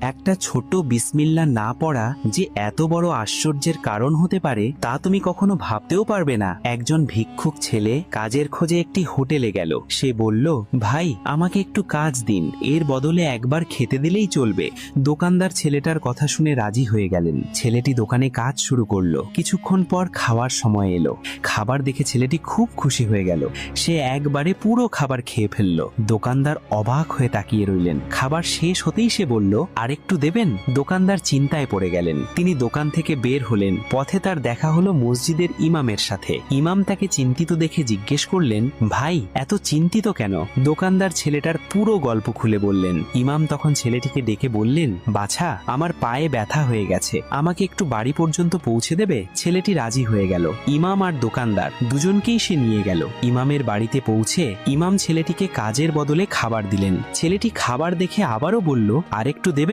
একটা ছোট বিসমিল্লাহ না পড়া যে এত বড় আশ্চর্যের কারণ হতে পারে তা তুমি কখনো ভাবতেও পারবে না। একজন ভিক্ষুক ছেলে কাজের খোঁজে একটি হোটেলে গেল। সে বলল, ভাই আমাকে একটু কাজ দিন, এর বদলে একবার খেতে দিলেই চলবে। দোকানদার ছেলেটার কথা শুনে রাজি হয়ে গেলেন। ছেলেটি দোকানে কাজ শুরু করলো। কিছুক্ষণ পর খাওয়ার সময় এলো। খাবার দেখে ছেলেটি খুব খুশি হয়ে গেল। সে একবারে পুরো খাবার খেয়ে ফেলল। দোকানদার অবাক হয়ে তাকিয়ে রইলেন। খাবার শেষ হতেই সে বলল, আরেকটু দেবেন? দোকানদার চিন্তায় পড়ে গেলেন। তিনি দোকান থেকে বের হলেন। পথে তার দেখা হলো মসজিদের ইমামের সাথে। ইমাম তাকে চিন্তিত দেখে জিজ্ঞেস করলেন, ভাই এত চিন্তিত কেন? দোকানদার ছেলেটার পুরো গল্প খুলে বললেন। ইমাম তখন ছেলেটিকে ডেকে বললেন, বাছা, আমার পায়ে ব্যথা হয়ে গেছে, আমাকে একটু বাড়ি পর্যন্ত পৌঁছে দেবে? ছেলেটি রাজি হয়ে গেল। ইমাম আর দোকানদার দুজনকেই সে নিয়ে গেল। ইমামের বাড়িতে পৌঁছে ইমাম ছেলেটিকে কাজের বদলে খাবার দিলেন। ছেলেটি খাবার দেখে আবারও বলল, আরেকটু দেবে?